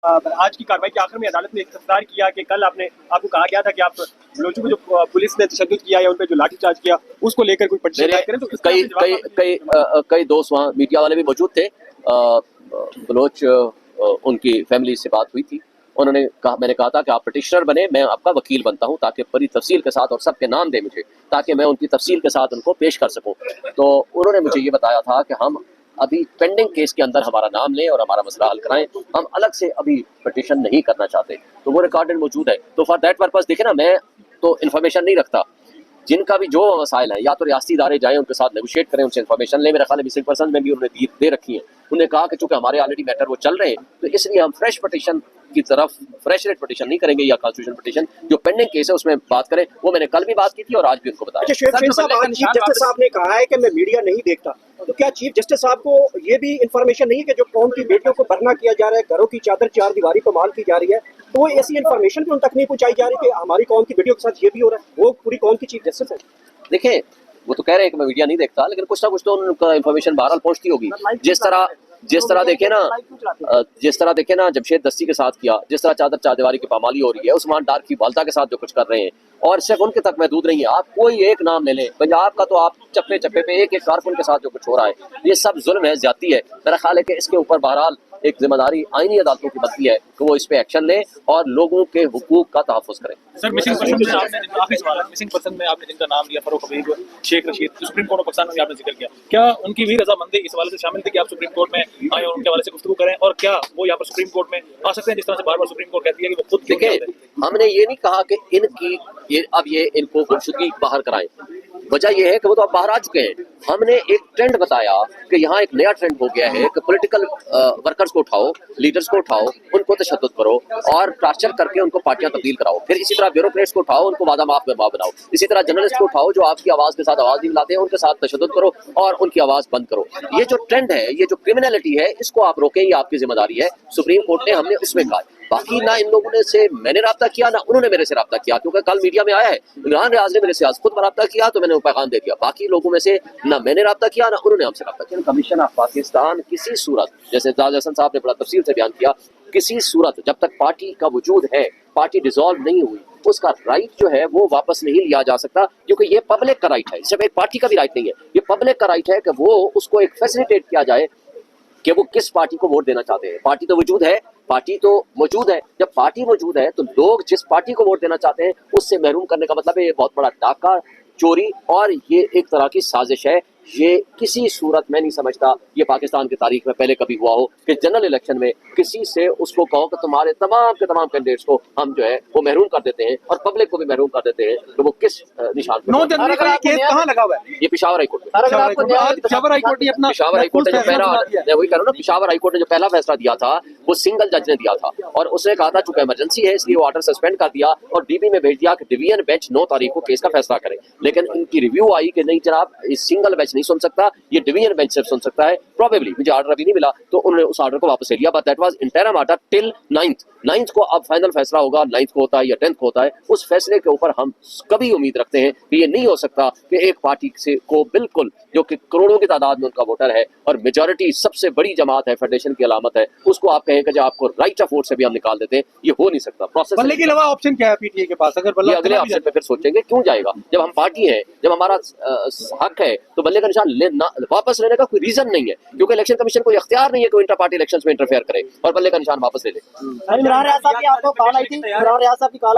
आज की कार्रवाई के आखिर में अदालत ने इस्तफसार किया कि कल आपको कहा गया था कि आप बलोचों को जो पुलिस ने तशद्दुद किया या उन पर जो लाठीचार्ज किया उसको लेकर कोई पटिशन दायर करें। तो कई दोस्त वहाँ मीडिया वाले भी मौजूद थे। बलोच उनकी फैमिली से बात हुई थी, उन्होंने कहा, मैंने कहा था कि आप पटिशनर बने, मैं आपका वकील बनता हूं ताकि बड़ी तफसील के साथ और सबके नाम दे मुझे, ताकि मैं उनकी तफसील के साथ उनको पेश कर सकूं। तो उन्होंने मुझे ये बताया था कि हम अभी पेंडिंग केस के अंदर हमारा नाम लें और हमारा मसला हल कराएं, हम अलग से अभी पटिशन नहीं करना चाहते। तो वो रिकॉर्डेड मौजूद है। तो फॉर दैट पर्पस देखे ना, मैं तो इन्फॉर्मेशन नहीं रखता, जिनका भी जो मसाइल है या तो रियासती इदारे जाएं, उनके साथ नेगोशिएट करें, उनसे इन्फॉर्मेशन लें। मेरा ख्याल है मिसिंग पर्सन में भी उन्होंने दे रखी है। उन्होंने कहा कि चूंकि हमारे ऑलरेडी मैटर वो चल रहे हैं, तो इसलिए हम फ्रेश पटिशन की तरफ फ्रेश रेट पटिशन नहीं करेंगे या कॉन्स्टिट्यूशन पटिशन जो पेंडिंग केस है उसमें बात करें। वो मैंने कल भी बात की थी और आज भी उनको बताया। चीफ जस्टिस साहब ने कहा है कि मैं मीडिया नहीं देखता, तो क्या चीफ जस्टिस साहब को ये भी इंफॉर्मेशन नहीं है कि जो कौम की बेटियों को भरना किया जा रहा है, घरों की चादर चार दीवारी पर माल की जा रही है, तो वो ऐसी इन्फॉर्मेशन भी उन तक नहीं पहुंचाई जा रही कि हमारी कौम की बेटियों के साथ ये भी हो रहा है? वो पूरी कौम की चीफ जस्टिस है। देखिए, वो तो कह रहे हैं कि मैं मीडिया नहीं देखता, लेकिन कुछ ना कुछ तो उनका इन्फॉर्मेशन बहरहाल पहुंचती होगी। जिस तरह देखे ना जमशेद दस्ती के साथ किया, जिस तरह चादर चारदीवारी की पामाली हो रही है, उस्मान डार की वालदा के साथ जो कुछ कर रहे हैं, और सिर्फ उनके तक महदूद नहीं है। आप कोई एक नाम ले लें पंजाब का, तो आप चप्पे चप्पे पे एक एक कारकुन के साथ जो कुछ हो रहा है, ये सब जुल्म है, ज्यादती है। मेरा ख्याल है कि इसके ऊपर बहरहाल एक जिम्मेदारी आईनी अदालतों की बनती है कि वो इस पे एक्शन लें और लोगों के हुकूक का तहफ़्फ़ुज़ करें। सर, मिसिंग पर्सन में आपने जिनका नाम लिया, Farrukh Habib, Sheikh Rashid, supreme court of Pakistan में आपने जिक्र किया, क्या उनकी भी रजामंदी इस हवाले से शामिल थी कि आप सुप्रीम कोर्ट में आए और उनके हवाले से गुफ्तगू करें, और क्या वो यहाँ पर सुप्रीम कोर्ट में आ सकते हैं, जिस तरह से बार बार सुप्रीम कोर्ट कहती है कि वो खुद? देखिए, हमने ये नहीं कहा कि इनको गुमशुदगी बाहर कराएं। वजह यह है कि वो तो अब बाहर आ चुके हैं। हमने एक ट्रेंड बताया कि यहाँ एक नया ट्रेंड हो गया है कि पॉलिटिकल वर्कर्स को उठाओ, लीडर्स को उठाओ, उनको तशद्दुद करो और टॉर्चर करके उनको पार्टियां तब्दील कराओ। फिर इसी तरह ब्यूरोक्रेट्स को उठाओ, उनको वादा माफ बनाओ। इसी तरह जर्नलिस्ट को उठाओ जो आपकी आवाज के साथ आवाज नहीं मिलाते हैं, उनके साथ तशद्दुद करो और उनकी आवाज बंद करो। ये जो ट्रेंड है, ये जो क्रिमिनलिटी है, इसको आप रोकें, ये आपकी जिम्मेदारी है। सुप्रीम कोर्ट ने हमने उसमें कहा। बाकी ना इन लोगों ने से मैंने रब्ता किया, ना उन्होंने मेरे से रब्ता किया, क्योंकि कल मीडिया में आया है इमरान रियाज ने मेरे से आज खुद रब्ता किया, तो मैंने वो पैगाम दे दिया। बाकी लोगों में से ना मैंने रब्ता किया, ना उन्होंने हमसे रब्ता किया। कमीशन ऑफ पाकिस्तान किसी सूरत, जैसे जाज हसन साहब ने बड़ा तफसील से बयान किया, किसी सूरत जब तक पार्टी का वजूद है, पार्टी डिसॉल्व नहीं हुई, उसका राइट जो है वो वापस नहीं लिया जा सकता, क्योंकि ये पब्लिक का राइट है, सिर्फ एक पार्टी का भी राइट नहीं है। ये पब्लिक का राइट है कि वो उसको एक फैसिलिटेट किया जाए कि वो किस पार्टी को वोट देना चाहते हैं। पार्टी तो वजूद है, पार्टी तो मौजूद है। जब पार्टी मौजूद है तो लोग जिस पार्टी को वोट देना चाहते हैं उससे महरूम करने का मतलब है ये बहुत बड़ा डाका, चोरी, और ये एक तरह की साजिश है। ये किसी सूरत में नहीं समझता ये पाकिस्तान की तारीख में पहले कभी हुआ हो कि जनरल इलेक्शन में किसी से उसको कहो कि तुम्हारे तमाम के तमाम कैंडिडेट्स को हम जो है वो महरूम कर देते हैं और पब्लिक को भी महरूम कर देते हैं। तो वो किस निशान पर? 9 जनवरी का केस कहाँ लगा हुआ है? ये पेशावर हाईकोर्ट में। पेशावर हाईकोर्ट ने जो पेशावर हाईकोर्ट ने जो पहला फैसला दिया था वो सिंगल जज ने दिया था, और उसने कहा था चूंकि इमरजेंसी है इसलिए वो ऑर्डर सस्पेंड कर दिया और डीबी में भेज दिया कि डिवीजन बेंच 9 तारीख को केस का फैसला करे। लेकिन इनकी रिव्यू आई कि नहीं जनाब, इस सिंगल बेंच नहीं सुन सकता, ये डिवीजन बेंच सिर्फ सुन सकता है। प्रोबेबली मुझे ऑर्डर अभी नहीं मिला, तो उन्होंने उस ऑर्डर को वापस ले लिया, but that was interim order till 9th को। अब फाइनल फैसला होगा 9th को होता है या 10th को होता है। उस फैसले के ऊपर हम कभी उम्मीद रखते हैं कि ये नहीं हो सकता कि एक पार्टी से को बिल्कुल, जो कि करोड़ों की तादाद में उनका वोटर है और मेजॉरिटी सबसे बड़ी जमात है, फेडरेशन की अलामत है, उसको आप कहें कि जो आपको राइट ऑफ वोट से भी हम निकाल देते हैं, ये हो नहीं सकता। प्रोसेस बल्ले के अलावा ऑप्शन क्या है पीटीए के पास? अगर बल्ले अगले ऑप्शन पे फिर सोचेंगे, क्यों जाएगा? जब हम पार्टी है, जब हमारा हक है, तो बल्ले का निशान वापस लेने का कोई रीजन नहीं है, क्योंकि इलेक्शन कमीशन को इख्तियार नहीं है कि इंटर पार्टी इलेक्शंस में इंटरफेयर करे और बल्ले का निशान वापस ले ले। इमरान रियाज साहब की आपको कॉल आई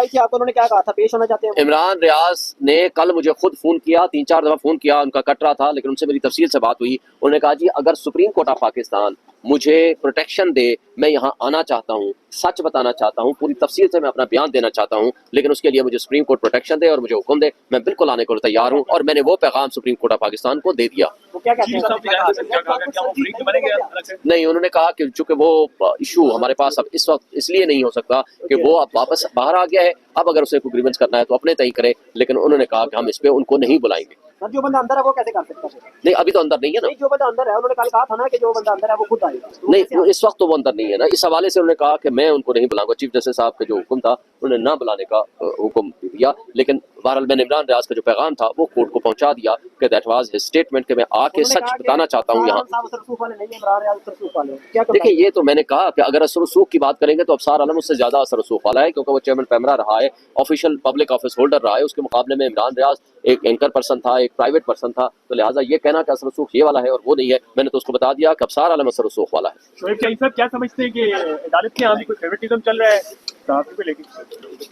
थी, आपको उन्होंने क्या कहा था, पेश होना चाहते हैं? इमरान रियाज ने कल मुझे खुद फोन किया, 3-4 दफा फोन किया, उनका कट रहा था, लेकिन उनसे मेरी तफसील से बात हुई। उन्होंने कहा जी अगर सुप्रीम कोर्ट ऑफ पाकिस्तान मुझे प्रोटेक्शन दे, मैं यहाँ आना चाहता हूँ, सच बताना चाहता हूँ, पूरी तफसील से मैं अपना बयान देना चाहता हूँ, लेकिन उसके लिए मुझे सुप्रीम कोर्ट प्रोटेक्शन दे और मुझे हुक्म दे, मैं बिल्कुल आने को तैयार हूँ। और मैंने वो पैगाम सुप्रीम कोर्ट ऑफ पाकिस्तान को दे दिया। नहीं, उन्होंने कहा कि चूंकि वो इशू हमारे पास अब इस वक्त इसलिए नहीं हो सकता कि वो अब वापस बाहर आ गया है, अब अगर उसे कोई ग्रीवेंस करना है तो अपने तय करे, लेकिन उन्होंने कहा कि हम इस पे उनको नहीं बुलाएंगे। सर जो बंदा अंदर है वो कैसे कर सकता है? नहीं, अभी तो अंदर नहीं है ना। नहीं, जो बंदा अंदर है उन्होंने कल कहा था ना कि जो बंदा अंदर है वो खुद आएगा। नहीं, वो इस वक्त तो वो अंदर नहीं है ना। इस हवाले से उन्होंने कहा कि मैं उनको नहीं बुलाऊंगा। चीफ जस्टिस साहब का जो हुक्म था उन्होंने ना बुलाने का हुक्म दिया, लेकिन बहरहाल मैंने इमरान रियाज का जो पैगाम था वो कोर्ट को पहुंचा दिया कि दैट वाज हिज स्टेटमेंट, कि मैं आके सच बताना चाहता हूँ यहाँ। देखिए, ये तो मैंने कहा कि अगर असर रसूख की बात करेंगे तो अफसार आलम उससे ज्यादा असर रसूख वाला है, क्योंकि वो चेयरमैन पैमरा रहा है, ऑफिशियल पब्लिक ऑफिस होल्डर रहा है। उसके मुकाबले में इमरान रियाज एक एंकर पर्सन था, एक प्राइवेट पर्सन था, तो लिहाजा ये कहना कि असर रसूख ये वाला है और वो नहीं है, मैंने तो उसको बता दिया कि अफसार आलम असर रसूख वाला है। शोएब शाहीन साहब क्या समझते हैं कि अदालत के यहाँ भी कोई फेवरेटिज्म चल रहा है सहाफ़ी को लेकर?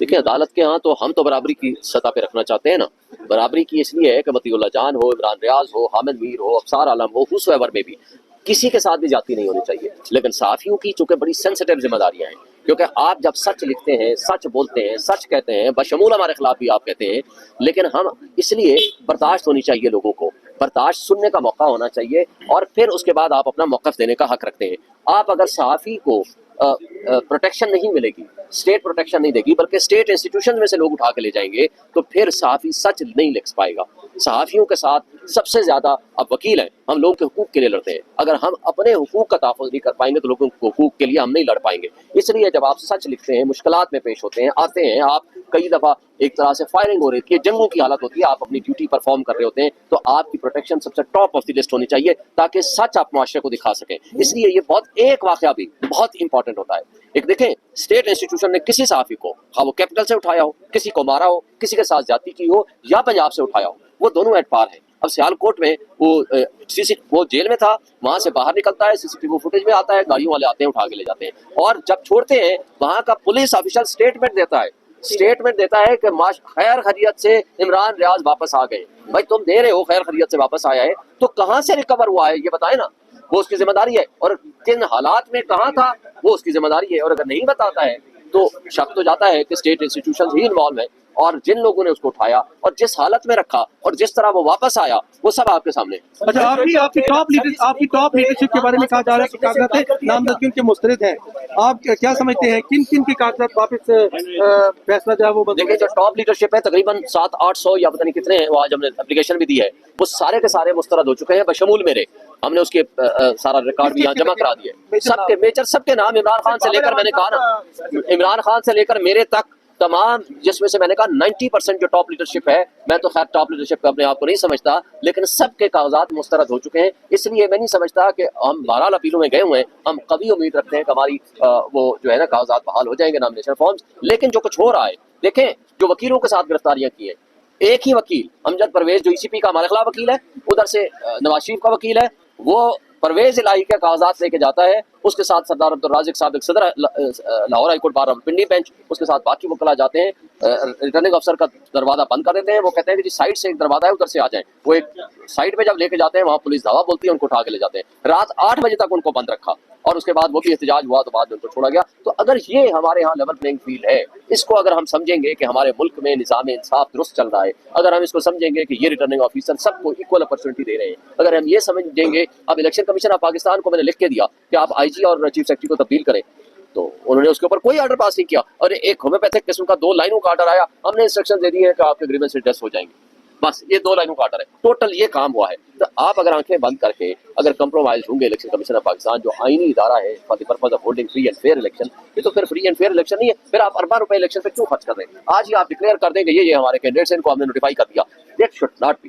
देखिए, अदालत के यहाँ तो हम तो बराबरी की सतह पे रखना चाहते हैं ना। बराबरी की इसलिए है कि मतीउल्लाह जान हो, इमरान रियाज हो, हामिद मीर हो, अफसार आलम हो, हुसैवर में भी किसी के साथ भी जाती नहीं होनी चाहिए। लेकिन सहाफ़ियों की चूंकि बड़ी सेंसिटिव जिम्मेदारियां हैं, क्योंकि आप जब सच लिखते हैं, सच बोलते हैं, सच कहते हैं, बशमूल हमारे खिलाफ भी आप कहते हैं, लेकिन हम इसलिए बर्दाश्त होनी चाहिए, लोगों को बर्दाश्त सुनने का मौका होना चाहिए और फिर उसके बाद आप अपना मौक़िफ़ देने का हक रखते हैं। आप अगर सहाफ़ी को प्रोटेक्शन नहीं मिलेगी, स्टेट प्रोटेक्शन नहीं देगी, बल्कि स्टेट इंस्टीट्यूशन में से लोग उठा के ले जाएंगे, तो फिर सहाफ़ी सच नहीं लिख पाएगा। सहाफ़ियों के साथ सबसे ज़्यादा अब वकील हैं, हम लोगों के हुकूक के लिए लड़ते हैं। अगर हम अपने हुकूक का तहफ़्फ़ुज़ नहीं कर पाएंगे तो लोगों के हुकूक के लिए हम नहीं लड़ पाएंगे। इसलिए जब आप सच लिखते हैं, मुश्किलात में पेश होते हैं, आते हैं, आप कई दफ़ा एक तरह से फायरिंग हो रही है, जंगों की हालत होती है, आप अपनी ड्यूटी परफॉर्म कर रहे होते हैं, तो आपकी प्रोटेक्शन सबसे टॉप ऑफ द लिस्ट होनी चाहिए, ताकि सच आप माशरे को दिखा सकें। इसलिए ये बहुत एक वाक़या भी बहुत इंपॉर्टेंट होता है। एक देखें, स्टेट इंस्टीट्यूशन ने किसी सहाफ़ी को, हाँ वो कैपिटल से उठाया हो, किसी को मारा हो, किसी के साथ जाती की हो, या पंजाब से उठाया हो, वो दोनों एट पार है। अब सियालकोट में वो जेल में था, वहां से बाहर निकलता है, सीसीटीवी फुटेज में आता है, गाड़ियों वाले आते हैं, उठा के ले जाते हैं, और जब छोड़ते हैं वहां का पुलिस ऑफिसर स्टेटमेंट देता है कि खैर खैरियत से इमरान रियाज वापस आ गए। भाई तुम दे रहे हो खैर खैरियत से वापस आया है, तो कहाँ से रिकवर हुआ है ये बताए ना, वो उसकी जिम्मेदारी है, और किन हालात में कहाँ था वो उसकी जिम्मेदारी है। और अगर नहीं बताता है तो शक तो जाता है कि स्टेट इंस्टीट्यूशन ही इन्वॉल्व है, और जिन लोगों ने उसको उठाया और जिस हालत में रखा और जिस तरह वो वापस आया वो सब आपके सामने। अच्छा, आपकी टॉप लीडरशिप के बारे में कहा जा रहा है कि कागजात नामजदगी उनके मुस्तरद हैं, आप क्या समझते हैं किन किन के कागजात वापस फैसला जो है वो? देखिए, जो टॉप लीडरशिप है तकरीबन 700-800 या पता नहीं कितने हैं, वो आज हमने एप्लीकेशन भी दी है, वो सारे के सारे मुस्तरद हो चुके हैं, बशमूल मेरे। हमने उसके सारा रिकॉर्ड भी यहाँ जमा करा दिए, सबके मेजर सबके नाम, इमरान खान से लेकर, मैंने कहा ना, इमरान खान से लेकर मेरे तक तमाम, जिसमें से मैंने कहा 90% जो टॉप लीडरशिप है, मैं तो खैर टॉप लीडरशिप अपने आप को नहीं समझता, लेकिन सबके कागजात मुस्तरद हो चुके हैं। इसलिए मैं नहीं समझता कि हम 12 अपीलों में गए हुए हैं, हम कभी उम्मीद रखते हैं कि हमारी वो जो है ना कागजात बहाल हो जाएंगे, नॉमिनेशन फॉर्म्स। लेकिन जो कुछ हो रहा है, देखें, जो वकीलों के साथ गिरफ्तारियां की है, एक ही वकील अमजद परवेज जो ECP का हमारे खिलाफ वकील है, उधर से नवाज शरीफ का वकील है, वो परवेज इलाही के कागजात लेके जाता है, उसके साथ सरदार अब्दुल राज़िक साहब एक सदर लाहौर हाई कोर्ट बार पिंडी बेंच, उसके साथ बाकी वकला जाते हैं, रिटर्निंग अफसर का दरवाजा बंद कर देते हैं, वो कहते हैं कि जी साइड से एक दरवाजा है, उधर से आ जाएं। वो एक साइड पे जब लेके जाते हैं, वहाँ पुलिस धावा बोलती है, उनको उठा के ले जाते हैं। रात 8 बजे तक उनको बंद रखा, और उसके बाद वो भी एहतजाज हुआ तो बाद में उनको छोड़ा गया। तो अगर ये हमारे यहाँ लेवल प्लेइंग फील्ड है, इसको अगर हम समझेंगे कि हमारे मुल्क में निज़ाम इंसाफ दुरुस्त चल रहा है, अगर हम इसको समझेंगे कि ये रिटर्निंग ऑफिसर सबको इक्वल अपॉर्चुनिटी दे रहे हैं, अगर हम ये समझेंगे, अब इलेक्शन कमीशन ऑफ पाकिस्तान को मैंने लिख के दिया कि आप IG और चीफ सेक्रेटरी को तब्दील करें, तो उन्होंने उसके ऊपर कोई ऑर्डर पास नहीं किया, और एक होम्योपैथिक किस्म का 2 लाइनों का ऑर्डर आया, हमने इंस्ट्रक्शन दे दी है कि आपके ग्रीवेंस रिड्रेस हो जाएंगे, बस ये 2 लाइनों का ऑर्डर है, टोटल ये काम हुआ है। तो आप अगर आंखें बंद करके अगर कंप्रोमाइज होंगे इलेक्शन कमीशन ऑफ पाकिस्तान जो आईनी इदारा है for the purpose of holding free and fair election, ये तो फिर फ्री एंड फेयर इलेक्शन नहीं है, फिर आप अरबा रुपए इलेक्शन पे क्यों खर्च कर रहे हैं? आज ही आप डिक्लेयर कर देंगे ये हमारे कैंडिडेट्स हैं, इनको हमने नोटिफाई कर दिया, दैट शुड नॉट बी।